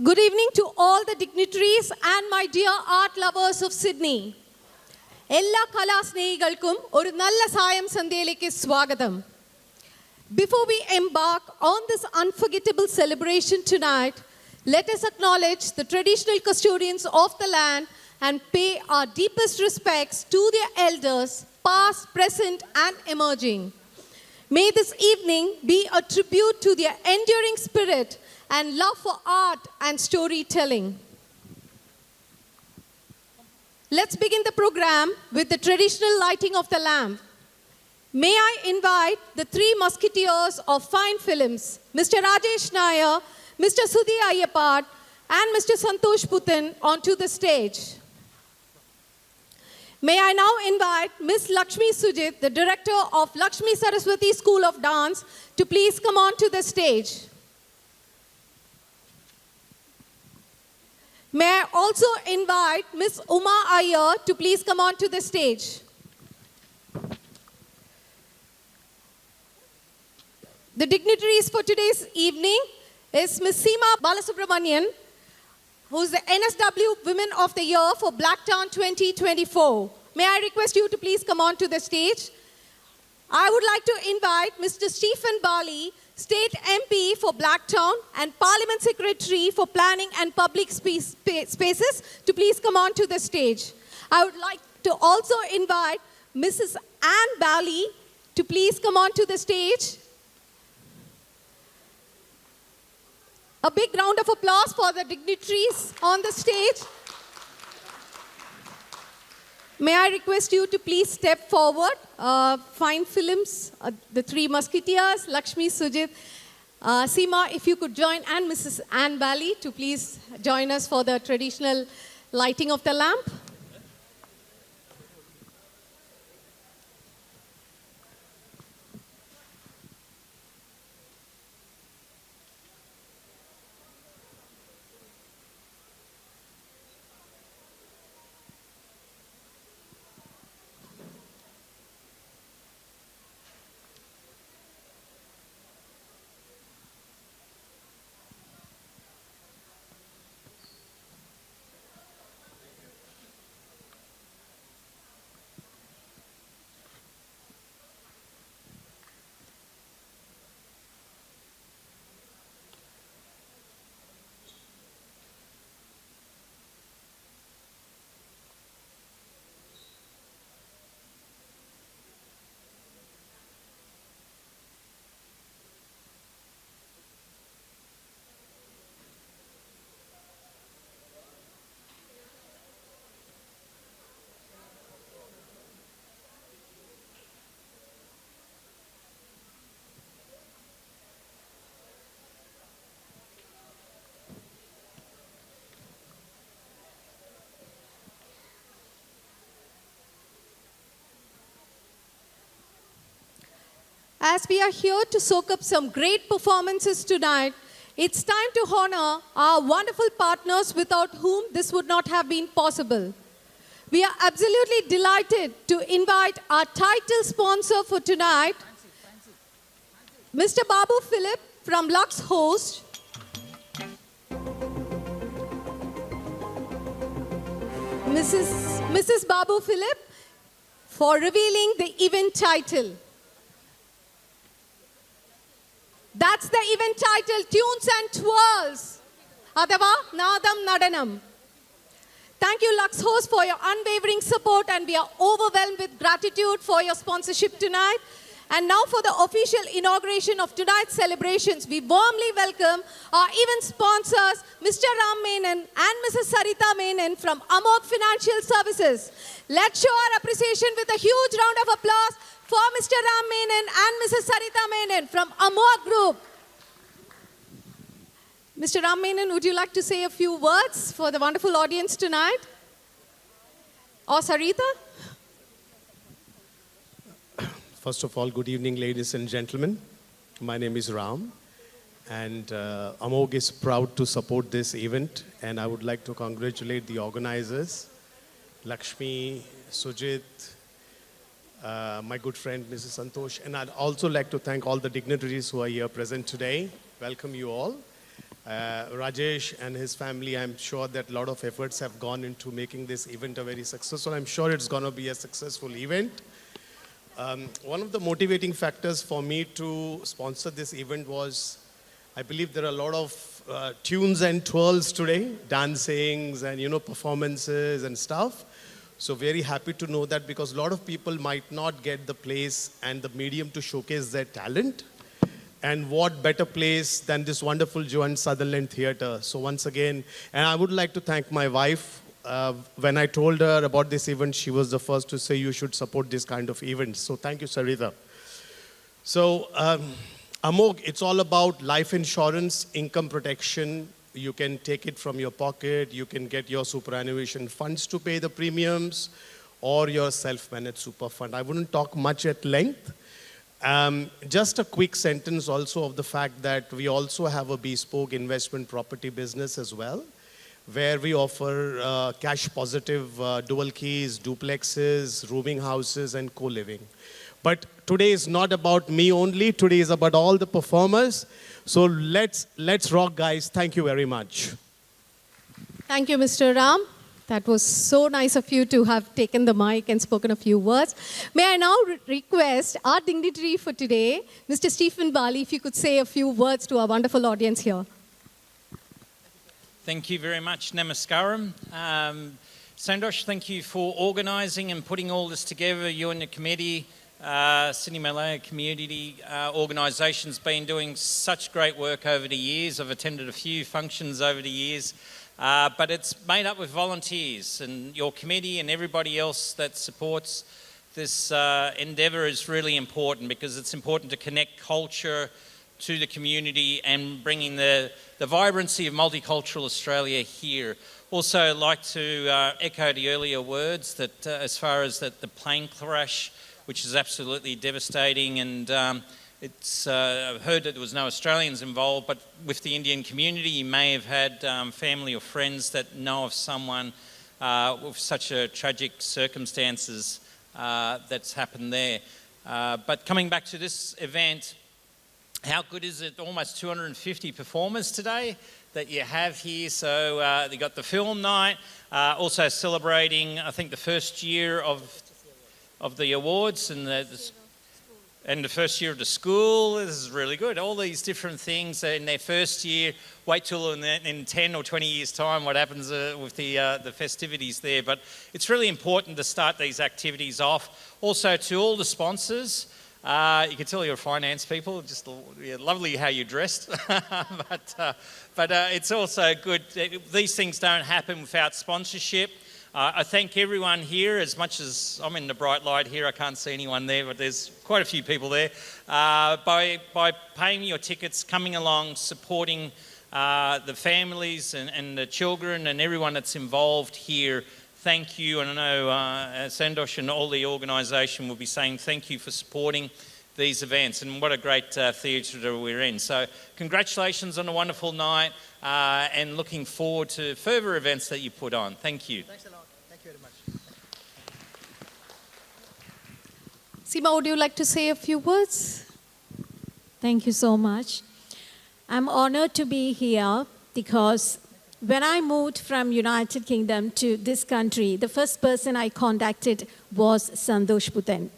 Good evening to all the dignitaries and my dear art lovers of Sydney. എല്ലാ കലാസ്നേഹികൾക്കും ഒരു നല്ല സായം സന്ധ്യയിലേക്ക് സ്വാഗതം. Before we embark on this unforgettable celebration tonight, let us acknowledge the traditional custodians of the land and pay our deepest respects to their elders, past, present, and emerging. May this evening be a tribute to their enduring spirit and love for art and storytelling. Let's begin the program with the traditional lighting of the lamp. May I invite the three musketeers of fine films, Mr. Rajesh Nair, Mr. Sudhi Ayyapad, and Mr. Santosh Puthan onto the stage. May I now invite Ms. Lakshmi Sujit, the director of Lakshmi Saraswati School of Dance, to please come onto the stage. May I also invite Ms. Uma Iyer to please come on to the stage. The dignitaries for today's evening is Ms. Seema Balasubramanian, who is the NSW Women of the Year for Blacktown 2024. May I request you to please come on to the stage. I would like to invite Mr. Stephen Bali, State MP for Blacktown and Parliament Secretary for Planning and Public Spaces, to please come on to the stage. I would like to also invite Mrs. Anne Bali to please come on to the stage. A big round of applause for the dignitaries on the stage. May I request you to please step forward. Fine films, the three musketeers, Lakshmi, Sujit, Seema, if you could join, and Mrs. Anne Bali to please join us for the traditional lighting of the lamp. As we are here to soak up some great performances tonight, it's time to honor our wonderful partners without whom this would not have been possible. We are absolutely delighted to invite our title sponsor for tonight, Mr. Babu Philip from Lux Host, Mrs. Babu Philip, for revealing the event title. That's the event title, Tunes and Twirls, Adava Nadam Nadanam. Thank you, Lux Host, for your unwavering support, and we are overwhelmed with gratitude for your sponsorship tonight. And now for the official inauguration of tonight's celebrations, we warmly welcome our event sponsors, Mr. Ram Menon and Mrs. Sarita Menon from Amog Financial Services. Let's show our appreciation with a huge round of applause for Mr. Ram Menon and Mrs. Sarita Menon from Amog Group. Mr. Ram Menon, would you like to say a few words for the wonderful audience tonight? Or Sarita? First of all, good evening, ladies and gentlemen. My name is Ram, and Amog is proud to support this event, and I would like to congratulate the organizers, Lakshmi, Sujit, my good friend, Mrs. Santosh, and I'd also like to thank all the dignitaries who are here present today. Welcome you all. Rajesh and his family, I'm sure that a lot of efforts have gone into making this event a very successful. I'm sure it's going to be a successful event. One of the motivating factors for me to sponsor this event was, I believe there are a lot of tunes and twirls today, dancings and performances and stuff. So very happy to know that, because a lot of people might not get the place and the medium to showcase their talent. And what better place than this wonderful Joan Sutherland Theatre. So once again, and I would like to thank my wife. When I told her about this event, she was the first to say you should support this kind of events. So thank you, Sarita. So Amog, it's all about life insurance, income protection. You can take it from your pocket. You can get your superannuation funds to pay the premiums, or your self-managed super fund. I wouldn't talk much at length. Just a quick sentence also of the fact that we also have a bespoke investment property business as well, where we offer cash positive dual keys, duplexes, rooming houses, and co-living. But today is not about me only. Today is about all the performers. So let's rock, guys. Thank you very much. Thank you, Mr. Ram. That was so nice of you to have taken the mic and spoken a few words. May I now request our dignitary for today, Mr. Stephen Bali, if you could say a few words to our wonderful audience here. Thank you very much, Namaskaram. Sandosh, thank you for organising and putting all this together. You and the committee, Sydney Malaya Community Organisation's been doing such great work over the years. I've attended a few functions over the years. But it's made up with volunteers, and your committee and everybody else that supports this endeavour is really important, because it's important to connect culture to the community and bringing the vibrancy of multicultural Australia here. Also, I'd like to echo the earlier words that as far as the plane crash, which is absolutely devastating, and I've heard that there was no Australians involved, but with the Indian community, you may have had family or friends that know of someone with such a tragic circumstances that's happened there. But coming back to this event, how good is it? Almost 250 performers today that you have here. So you got the film night, also celebrating, I think, the first year of the awards and the first year of the school. This is really good. All these different things in their first year. Wait till in 10 or 20 years' time what happens with the festivities there. But it's really important to start these activities off. Also to all the sponsors. You can tell you're finance people. Just lovely how you're dressed. but it's also good. These things don't happen without sponsorship. I thank everyone here. As much as I'm in the bright light here, I can't see anyone there, but there's quite a few people there. By paying your tickets, coming along, supporting the families and the children and everyone that's involved here, thank you. And I know Sandosh and all the organisation will be saying thank you for supporting these events, and what a great theatre we're in. So congratulations on a wonderful night, and looking forward to further events that you put on. Thank you. Thanks a lot. Thank you very much. Seema, would you like to say a few words? Thank you so much. I'm honored to be here because when I moved from United Kingdom to this country, the first person I contacted was Sandosh Putan.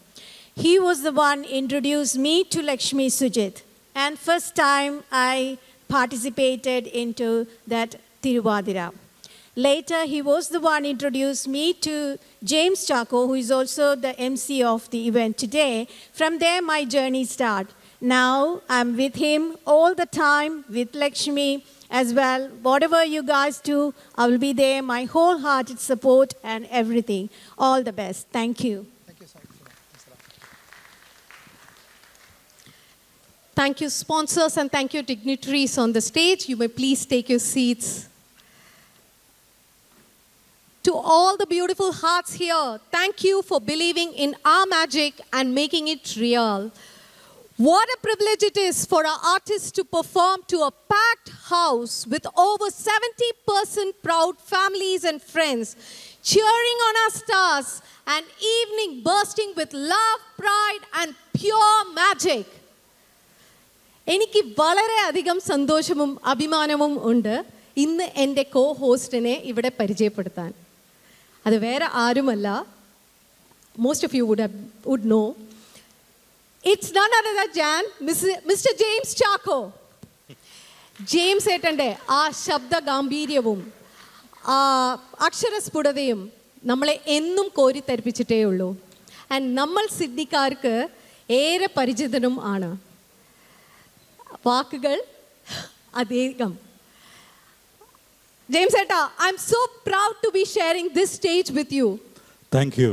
He was the one introduced me to Lakshmi Sujit. And first time I participated into that Tiruvadira. Later, he was the one introduced me to James Chaco, who is also the MC of the event today. From there, my journey started. Now, I'm with him all the time, with Lakshmi as well. Whatever you guys do, I will be there, my wholehearted support and everything. All the best. Thank you. Thank you so much. Thanks a lot. Thank you, sponsors, and thank you, dignitaries on the stage. You may please take your seats. To all the beautiful hearts here, thank you for believing in our magic and making it real. What a privilege it is for our artists to perform to a packed house with over 70% proud families and friends, cheering on our stars, an evening bursting with love, pride, and pure magic. എനിക്ക് വളരെയധികം സന്തോഷവും അഭിമാനവും ഉണ്ട് ഇന്ന് എൻ്റെ കോ ഹോസ്റ്റിനെ ഇവിടെ പരിചയപ്പെടുത്താൻ. അത് വേറെ ആരുമല്ല, most of you would know, it's none other than mister James Chacko. James ഏട്ടൻ്റെ ആ ശബ്ദ ഗാംഭീര്യവും ആ അക്ഷരസ്ഫുടതയും നമ്മളെ എന്നും കോരിത്തരിപ്പിച്ചിട്ടേ ഉള്ളൂ. ആൻഡ് നമ്മൾ സിഡ്നിക്കാർക്ക് ഏറെ പരിചിതനും ആണ്. വാക്കുകൾ അധികം. ജെയിംസ് ഏട്ടാ, I am so proud to be sharing this stage with you. Thank you.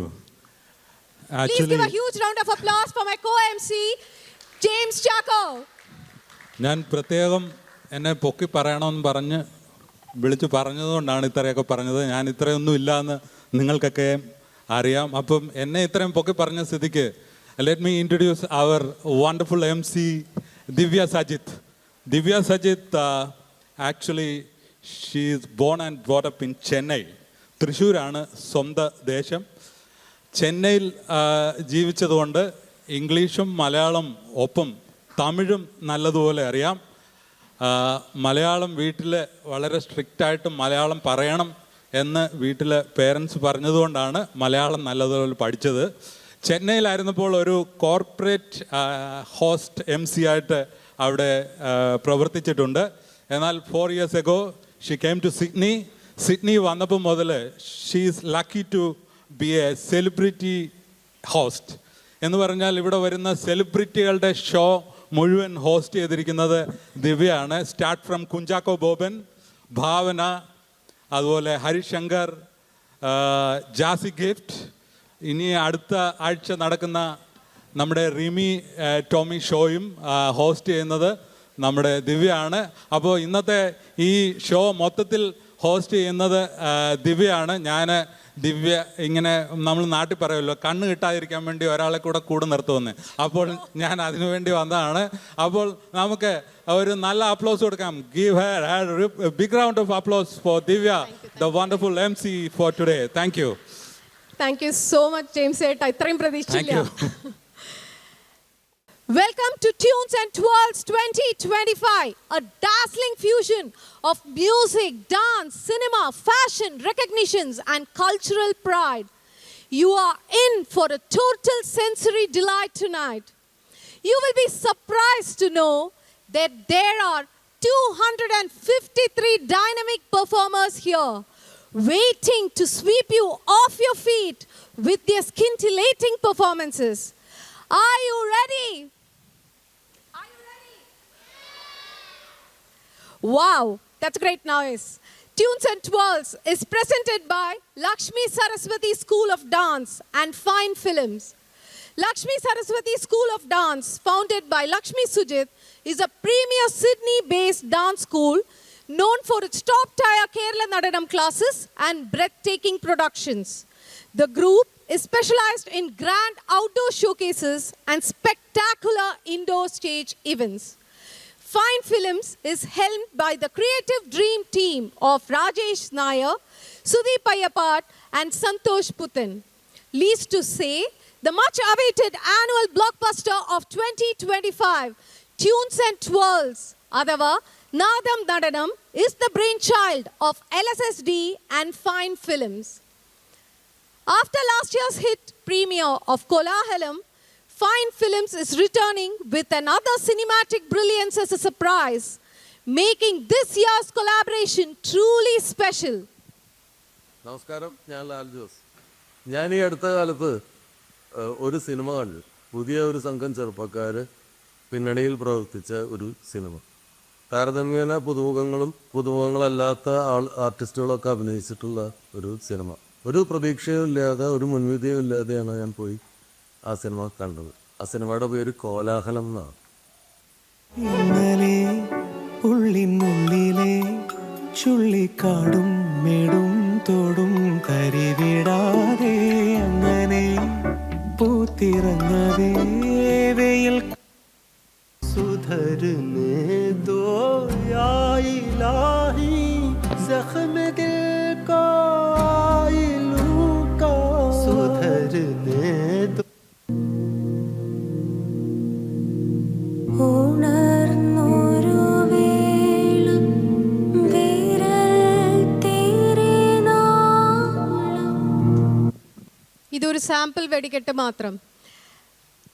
Please give a huge round of applause for my co-MC, James Chaco. ഞാൻ പ്രത്യേകം എന്നെ പൊക്കി പറയണമെന്ന് വിളിച്ച് പറഞ്ഞതുകൊണ്ടാണ് ഇത്രയൊക്കെ പറഞ്ഞത്. ഞാൻ ഇത്രയൊന്നും ഇല്ലയെന്ന് നിങ്ങൾക്കൊക്കെ അറിയാം. അപ്പം എന്നെ ഇത്രയും പൊക്കി പറഞ്ഞ സ്ഥിതിക്ക് let me introduce our wonderful MC Divya Sajith. Divya Sajith actually she is born and brought up in Chennai. തൃശ്ശൂരാണ് സ്വന്തം ദേശം. ചെന്നൈയിൽ ജീവിച്ചതുകൊണ്ട് ഇംഗ്ലീഷും മലയാളം ഒപ്പം തമിഴും നല്ലതുപോലെ അറിയാം. മലയാളം വീട്ടിൽ വളരെ സ്ട്രിക്റ്റായിട്ട് മലയാളം പറയണം എന്ന് വീട്ടിലെ പേരൻസ് പറഞ്ഞതുകൊണ്ടാണ് മലയാളം നല്ലതുപോലെ പഠിച്ചത്. ചെന്നൈയിലായിരുന്നപ്പോൾ ഒരു കോർപ്പറേറ്റ് ഹോസ്റ്റ് MC ആയിട്ട് അവിടെ പ്രവർത്തിച്ചിട്ടുണ്ട്. എന്നാൽ 4 years ago she came to Sydney. Sydney വന്നപ്പോൾ മുതൽ she is lucky to be a celebrity host. എന്ന് പറഞ്ഞാൽ ഇവിടെ വരുന്ന സെലിബ്രിറ്റികളുടെ ഷോ മുഴുവൻ ഹോസ്റ്റ് ചെയ്തിരിക്കുന്നത് ദിവ്യയാണ്. സ്റ്റാർട്ട് ഫ്രം കുഞ്ചാക്കോ ബോബൻ, ഭാവന, അതുപോലെ ഹരിശങ്കർ, ജാസി ഗിഫ്റ്റ്. ഇനി അടുത്ത ആഴ്ച നടക്കുന്ന നമ്മുടെ റിമി ടോമി ഷോയും ഹോസ്റ്റ് ചെയ്യുന്നത് നമ്മുടെ ദിവ്യയാണ്. അപ്പോൾ ഇന്നത്തെ ഈ ഷോ മൊത്തത്തിൽ ഹോസ്റ്റ് ചെയ്യുന്നത് ദിവ്യയാണ്. ഞാൻ ദിവ്യ ഇങ്ങനെ നമ്മൾ നാട്ടിൽ പറയുമല്ലോ, കണ്ണ് കിട്ടാതിരിക്കാൻ വേണ്ടി ഒരാളെ കൂടെ നിർത്തുമെന്ന്. അപ്പോൾ ഞാൻ അതിനു വേണ്ടി വന്നതാണ്. അപ്പോൾ നമുക്ക് ഒരു നല്ല അപ്ലോസ് കൊടുക്കാം. Give her big round of applause for Divya, the wonderful MC for today. Thank you. Thank you so much James ഏട്ടാ, ഇത്രയും പ്രതീക്ഷിച്ചില്ല. Welcome to Tunes and Twirls 2025, a dazzling fusion of music, dance, cinema, fashion, recognitions, and cultural pride. You are in for a total sensory delight tonight. You will be surprised to know that there are 253 dynamic performers here, waiting to sweep you off your feet with their scintillating performances. Are you ready? Wow, that's great noise. Tunes and Twirls is presented by Lakshmi Saraswati School of Dance and Fine Films. Lakshmi Saraswati School of Dance, founded by Lakshmi Sujit, is a premier Sydney-based dance school known for its top-tier Kerala Nadanam classes and breathtaking productions. The group is specialized in grand outdoor showcases and spectacular indoor stage events. Fine Films is helmed by the creative dream team of Rajesh Nair, Sudeep Ayyapat and Santosh Puthan. Least to say, the much-awaited annual blockbuster of 2025, Tunes and Twirls, Adava Nadam Nadanam, is the brainchild of LSSD and Fine Films. After last year's hit premiere of Kolahalam, Fine Films is returning with another cinematic brilliance as a surprise, making this year's collaboration truly special. നമസ്കാരം, ഞാൻ ലാൽ ജോസ്. ഞാൻ ഈ അടുത്ത കാലത്ത് ഒരു cinema കണ്ടു. പുതിയ ഒരു സംഘം ചെറുപ്പക്കാർ പിന്നണിയിൽ പ്രവർത്തിച്ച ഒരു സിനിമ. താരതമ്യേന പുതുമുഖങ്ങളല്ലാത്ത ആർട്ടിസ്റ്റുകളൊക്കെ അഭിനയിച്ചിട്ടുള്ള ഒരു സിനിമ. ഒരു പ്രതീക്ഷയും ഇല്ലാതെ, ഒരു മുൻവിധിയും ഇല്ലാതെയാണ് ഞാൻ പോയി ആ സിനിമ കണ്ടത്. ആ സിനിമയുടെ പേര് കോലാഹലം എന്നാണ്. ഇന്നലെ ഉള്ളിനുള്ളിലെ ചുള്ളിക്കാടും മേടും തോടും കരിവിടാതെ അങ്ങനെ പൂത്തിറങ്ങവേ വെയിൽ സുധർനെ ദോയായിലാഹി സഖ്മ ദിൽ കാ ആയിലൂ കാ സുധർനെ ഉണർന്ന ഒരു സാമ്പിൾ വെടിക്കെട്ട് മാത്രം.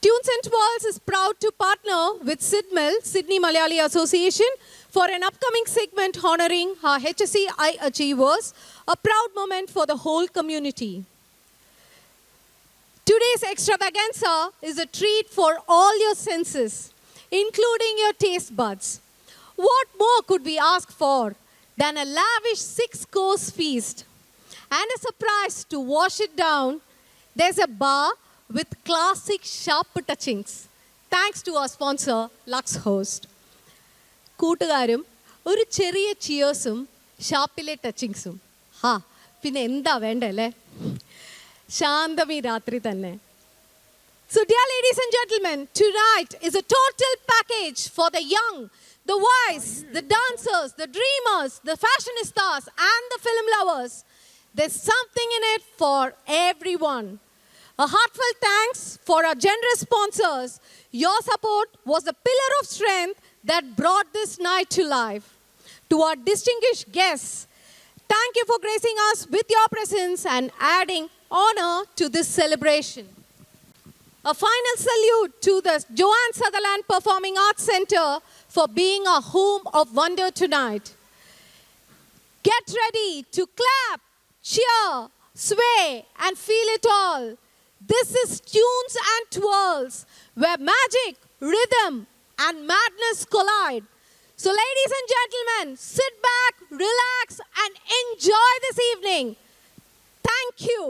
Tunes and Twirls is proud to partner with SIDMAL, Sydney Malayali Association, for an upcoming segment honoring our HSCI achievers, a proud moment for the whole community. Today's extravaganza is a treat for all your senses, including your taste buds. What more could we ask for than a lavish 6-course feast? And a surprise to wash it down, there's a bar with classic sharp touchings. Thanks to our sponsor, Lux Host. കൂട്ടുകാരും ഒരു ചെറിയ ചിയേഴ്സും ഷാപ്പിലെ ടച്ചിങ്സും പിന്നെ എന്താ വേണ്ടല്ലേ ശാന്തമി രാത്രി തന്നെ. So dear ladies and gentlemen, tonight is a total package for the young, the wise, the dancers, the dreamers, the fashionistas and the film lovers. There's something in it for everyone. A heartfelt thanks for our generous sponsors. Your support was the pillar of strength that brought this night to life. To our distinguished guests, thank you for gracing us with your presence and adding honor to this celebration. A final salute to the Joanne Sutherland Performing Arts Center for being a home of wonder tonight. Get ready to clap, cheer, sway, and feel it all. This is Tunes and Twirls, where magic, rhythm, and madness collide. So, ladies and gentlemen, sit back, relax, and enjoy this evening. Thank you.